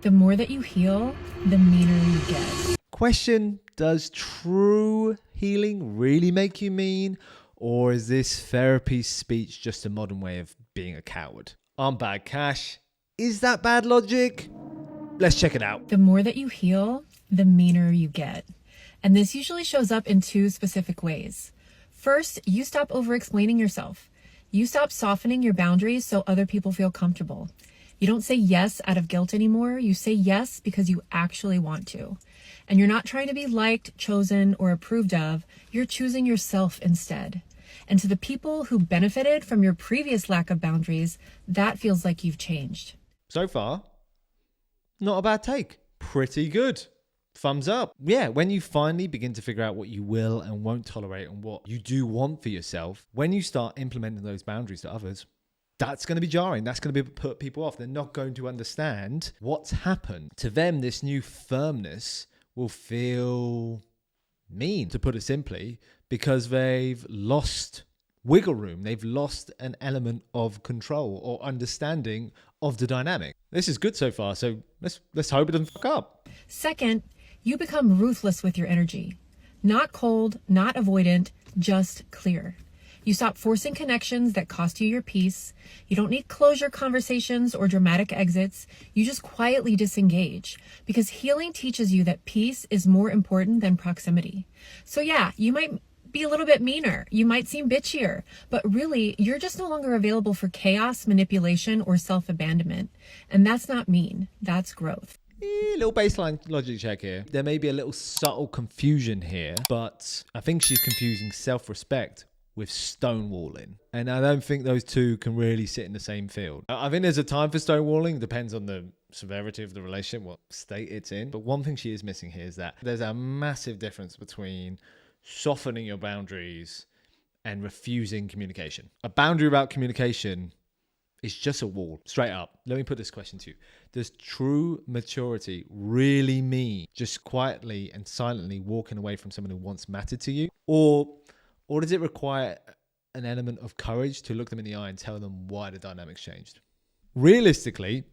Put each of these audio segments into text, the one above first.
The more that you heal, the meaner you get. Question, does true healing really make you mean? Or is this therapy speech just a modern way of being a coward? I'm BadCache. Is that bad logic? Let's check it out. The more that you heal, the meaner you get. And this usually shows up in two specific ways. First, you stop over-explaining yourself. You stop softening your boundaries so other people feel comfortable. You don't say yes out of guilt anymore. You say yes because you actually want to. And you're not trying to be liked, chosen, or approved of. You're choosing yourself instead. And to the people who benefited from your previous lack of boundaries, that feels like you've changed. So far, not a bad take. Pretty good. Thumbs up. Yeah, when you finally begin to figure out what you will and won't tolerate and what you do want for yourself, when you start implementing those boundaries to others, that's going to be jarring. That's going to put people off. They're not going to understand what's happened. To them, this new firmness will feel mean, to put it simply, because they've lost wiggle room. They've lost an element of control or understanding of the dynamic. This is good so far, so let's hope it doesn't fuck up. Second, you become ruthless with your energy. Not cold, not avoidant, just clear. You stop forcing connections that cost you your peace. You don't need closure conversations or dramatic exits. You just quietly disengage, because healing teaches you that peace is more important than proximity. So yeah, you might be a little bit meaner. You might seem bitchier, but really you're just no longer available for chaos, manipulation, or self-abandonment. And that's not mean, that's growth. Little baseline logic check here. There may be a little subtle confusion here, but I think she's confusing self-respect with stonewalling. And I don't think those two can really sit in the same field. I think there's a time for stonewalling. It depends on the severity of the relationship, what state it's in. But one thing she is missing here is that there's a massive difference between softening your boundaries and refusing communication. A boundary about communication is just a wall, straight up. Let me put this question to you. Does true maturity really mean just quietly and silently walking away from someone who once mattered to you? Or does it require an element of courage to look them in the eye and tell them why the dynamics changed? Realistically,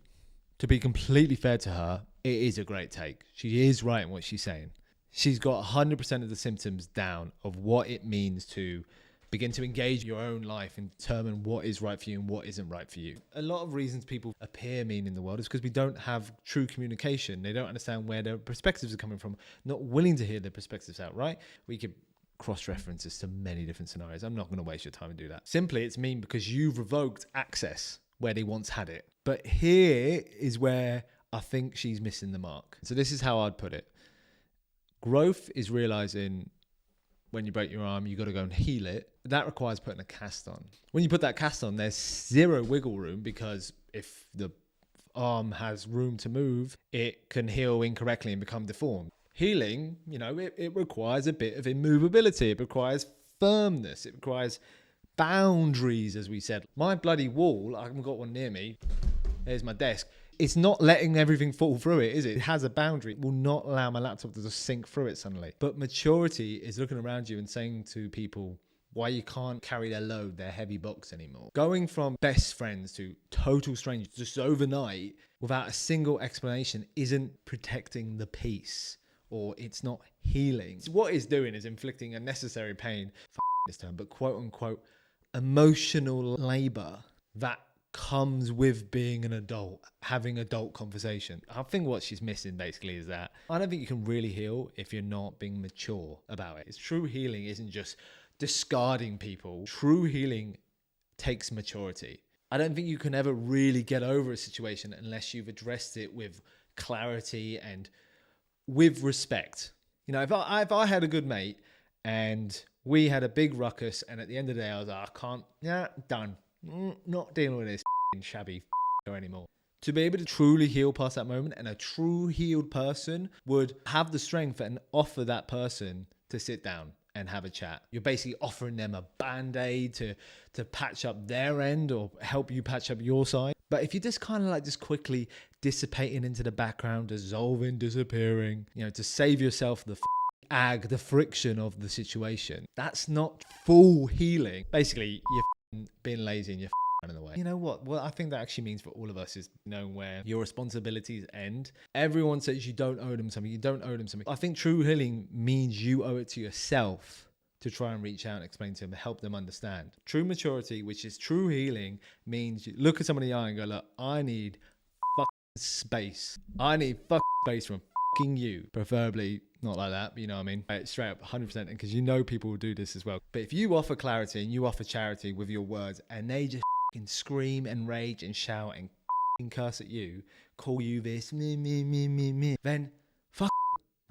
to be completely fair to her, it is a great take. She is right in what she's saying. She's got 100% of the symptoms down of what it means to begin to engage your own life and determine what is right for you and what isn't right for you. A lot of reasons people appear mean in the world is because we don't have true communication. They don't understand where their perspectives are coming from, not willing to hear their perspectives out, right? We could cross-references to many different scenarios. I'm not going to waste your time and do that. Simply, it's mean because you've revoked access where they once had it. But here is where I think she's missing the mark. So this is how I'd put it. Growth is realizing when you break your arm, you got to go and heal it. That requires putting a cast on. When you put that cast on, there's zero wiggle room, because if the arm has room to move, it can heal incorrectly and become deformed. Healing, it requires a bit of immovability. It requires firmness. It requires boundaries, as we said. My bloody wall, I haven't got one near me. There's my desk. It's not letting everything fall through it, is it? It has a boundary. It will not allow my laptop to just sink through it suddenly. But maturity is looking around you and saying to people why you can't carry their load, their heavy box anymore. Going from best friends to total strangers just overnight without a single explanation isn't protecting the peace. Or it's not healing. So what it's doing is inflicting unnecessary pain, this term, but quote unquote, emotional labor that comes with being an adult, having adult conversation. I think what she's missing basically is that I don't think you can really heal if you're not being mature about it. True healing isn't just discarding people. True healing takes maturity. I don't think you can ever really get over a situation unless you've addressed it with clarity and with respect. If I had a good mate and we had a big ruckus and at the end of the day I was like, done. Not dealing with this shabby anymore. To be able to truly heal past that moment, and a true healed person would have the strength and offer that person to sit down and have a chat. You're basically offering them a band-aid to patch up their end or help you patch up your side. But if you're just kind of like just quickly dissipating into the background, dissolving, disappearing, to save yourself the friction of the situation, that's not full healing. Basically, you're being lazy and you're out of the way. You know what? Well, I think that actually means for all of us is knowing where your responsibilities end. Everyone says you don't owe them something. You don't owe them something. I think true healing means you owe it to yourself to try and reach out and explain to them, help them understand. True maturity, which is true healing, means you look at someone in the eye and go, look, I need fucking space. I need fucking space from fucking you. Preferably not like that, but you know what I mean? Straight up 100%, because you know people will do this as well. But if you offer clarity and you offer charity with your words and they just fucking scream and rage and shout and fucking curse at you, call you this, then fuck,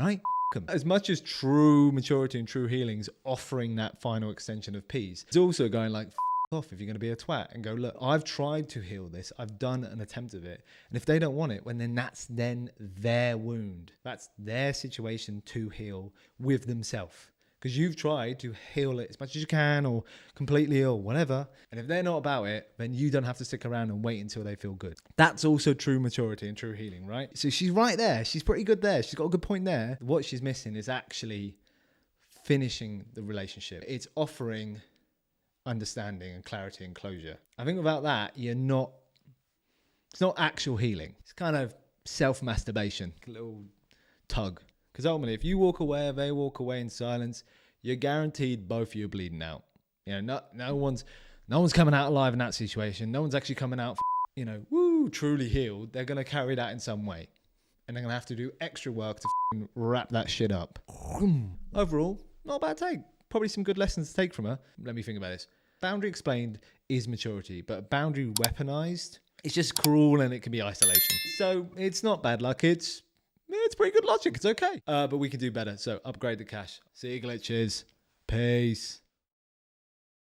right? As much as true maturity and true healing's offering that final extension of peace, it's also going like, off if you're going to be a twat and go, look, I've tried to heal this. I've done an attempt of it. And if they don't want it, well, then that's then their wound. That's their situation to heal with themselves. Because you've tried to heal it as much as you can or completely or whatever. And if they're not about it, then you don't have to stick around and wait until they feel good. That's also true maturity and true healing, right? So she's right there. She's pretty good there. She's got a good point there. What she's missing is actually finishing the relationship. It's offering understanding and clarity and closure. I think without that, it's not actual healing. It's kind of self-masturbation, a little tug. Because ultimately, if you walk away, they walk away in silence, you're guaranteed both of you are bleeding out. You know, no one's coming out alive in that situation. No one's actually coming out, truly healed. They're going to carry that in some way. And they're going to have to do extra work to wrap that shit up. Overall, not a bad take. Probably some good lessons to take from her. Let me think about this. Boundary explained is maturity, but boundary weaponized, it's just cruel and it can be isolation. So it's not bad luck. It's pretty good logic. It's okay. But we can do better. So upgrade the cache. See you glitches. Peace.